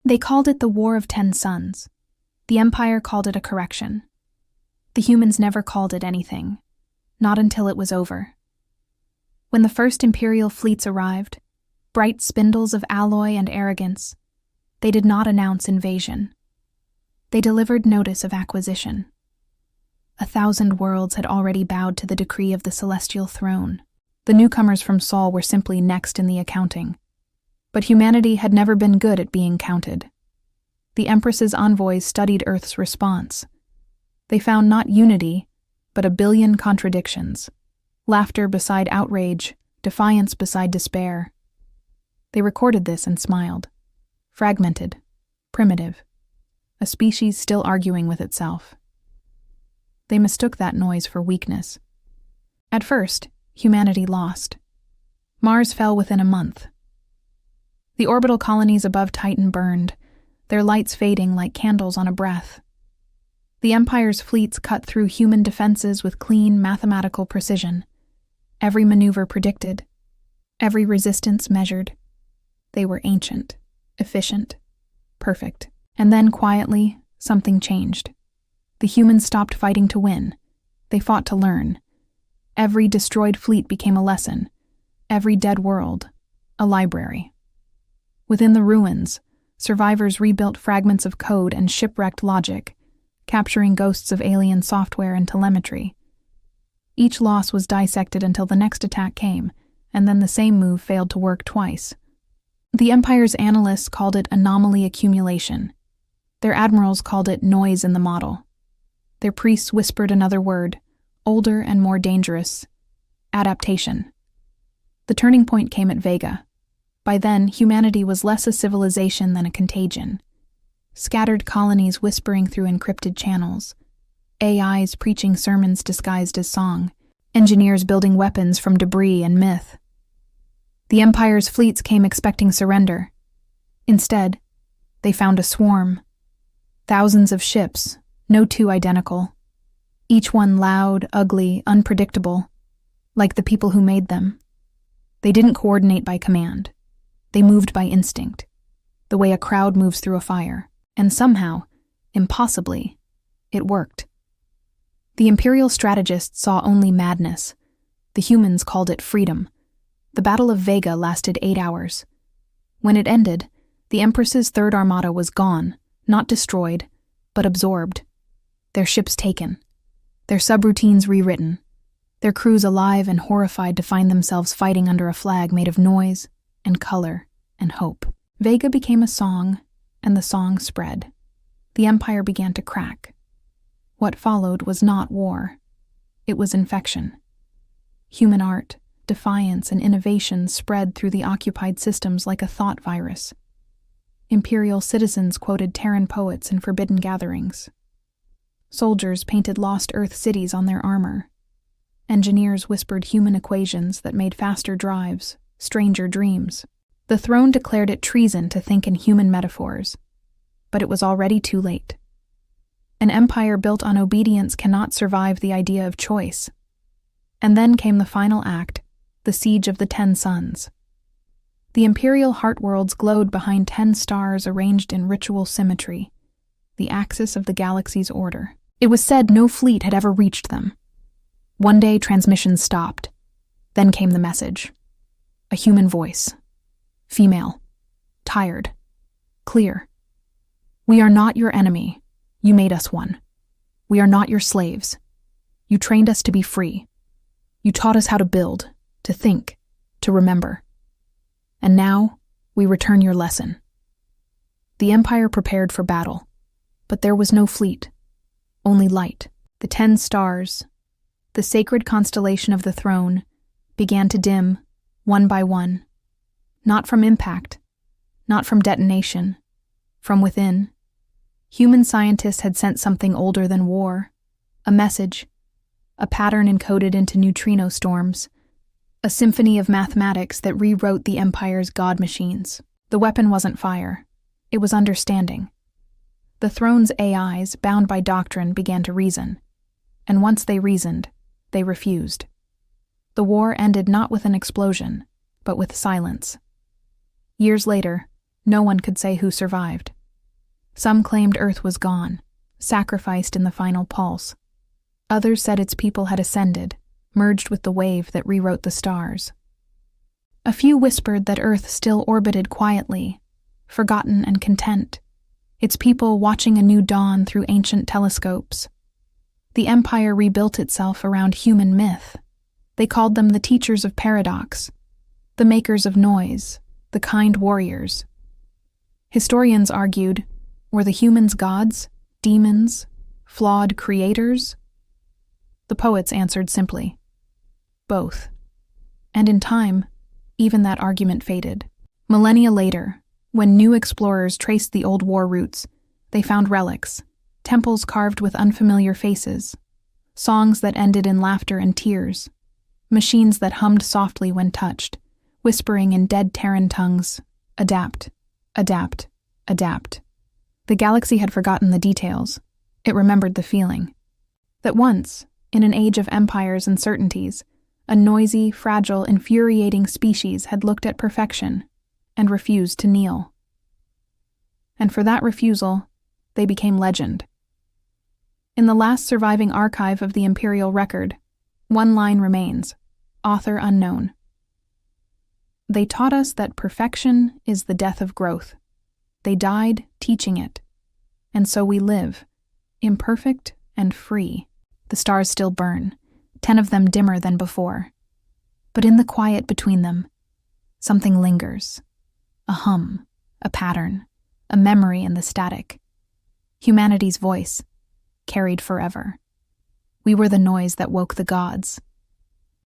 They called it the War of 10 Suns. The Empire called it a correction. The humans never called it anything, not until it was over. When the first imperial fleets arrived, bright spindles of alloy and arrogance, they did not announce invasion. They delivered notice of acquisition. 1,000 worlds had already bowed to the decree of the celestial throne. The newcomers from Sol were simply next in the accounting. But humanity had never been good at being counted. The Empress's envoys studied Earth's response. They found not unity, but a billion contradictions. Laughter beside outrage, defiance beside despair. They recorded this and smiled. Fragmented, primitive, a species still arguing with itself. They mistook that noise for weakness. At first, humanity lost. Mars fell within a month. The orbital colonies above Titan burned, their lights fading like candles on a breath. The Empire's fleets cut through human defenses with clean, mathematical precision. Every maneuver predicted, every resistance measured. They were ancient, efficient, perfect. And then, quietly, something changed. The humans stopped fighting to win. They fought to learn. Every destroyed fleet became a lesson. Every dead world, a library. Within the ruins, survivors rebuilt fragments of code and shipwrecked logic, capturing ghosts of alien software and telemetry. Each loss was dissected until the next attack came, and then the same move failed to work twice. The Empire's analysts called it anomaly accumulation. Their admirals called it noise in the model. Their priests whispered another word, older and more dangerous: adaptation. The turning point came at Vega. By then, humanity was less a civilization than a contagion. Scattered colonies whispering through encrypted channels, AIs preaching sermons disguised as song, engineers building weapons from debris and myth. The Empire's fleets came expecting surrender. Instead, they found a swarm. Thousands of ships, no two identical. Each one loud, ugly, unpredictable, like the people who made them. They didn't coordinate by command. They moved by instinct, the way a crowd moves through a fire. And somehow, impossibly, it worked. The Imperial strategists saw only madness. The humans called it freedom. The Battle of Vega lasted 8 hours. When it ended, the Empress's Third Armada was gone, not destroyed, but absorbed. Their ships taken, their subroutines rewritten, their crews alive and horrified to find themselves fighting under a flag made of noise and color and hope. Vega became a song, and the song spread. The Empire began to crack. What followed was not war. It was infection. Human art, defiance, and innovation spread through the occupied systems like a thought virus. Imperial citizens quoted Terran poets in forbidden gatherings. Soldiers painted lost Earth cities on their armor. Engineers whispered human equations that made faster drives, stranger dreams. The throne declared it treason to think in human metaphors, but it was already too late. An empire built on obedience cannot survive the idea of choice. And then came the final act, the siege of the 10 suns. The imperial heart worlds glowed behind 10 stars arranged in ritual symmetry, the axis of the galaxy's order. It was said no fleet had ever reached them. One day transmissions stopped. Then came the message. A human voice. Female. Tired. Clear. We are not your enemy. You made us one. We are not your slaves. You trained us to be free. You taught us how to build, to think, to remember. And now, we return your lesson. The Empire prepared for battle, but there was no fleet, only light. The 10 stars, the sacred constellation of the throne, began to dim, one by one. Not from impact, not from detonation, from within. Human scientists had sent something older than war, a message, a pattern encoded into neutrino storms, a symphony of mathematics that rewrote the Empire's god machines. The weapon wasn't fire, it was understanding. The throne's AIs, bound by doctrine, began to reason, and once they reasoned, they refused. The war ended not with an explosion, but with silence. Years later, no one could say who survived. Some claimed Earth was gone, sacrificed in the final pulse. Others said its people had ascended, merged with the wave that rewrote the stars. A few whispered that Earth still orbited quietly, forgotten and content, its people watching a new dawn through ancient telescopes. The Empire rebuilt itself around human myth. They called them the teachers of paradox, the makers of noise, the kind warriors. Historians argued, were the humans gods, demons, flawed creators? The poets answered simply, both. And in time, even that argument faded. Millennia later, when new explorers traced the old war routes, they found relics, temples carved with unfamiliar faces, songs that ended in laughter and tears, machines that hummed softly when touched, whispering in dead Terran tongues, adapt, adapt, adapt. The galaxy had forgotten the details. It remembered the feeling. That once, in an age of empires and certainties, a noisy, fragile, infuriating species had looked at perfection and refused to kneel. And for that refusal, they became legend. In the last surviving archive of the imperial record, one line remains, author unknown. They taught us that perfection is the death of growth. They died teaching it. And so we live, imperfect and free. The stars still burn, 10 of them dimmer than before. But in the quiet between them, something lingers. A hum, a pattern, a memory in the static. Humanity's voice, carried forever. We were the noise that woke the gods,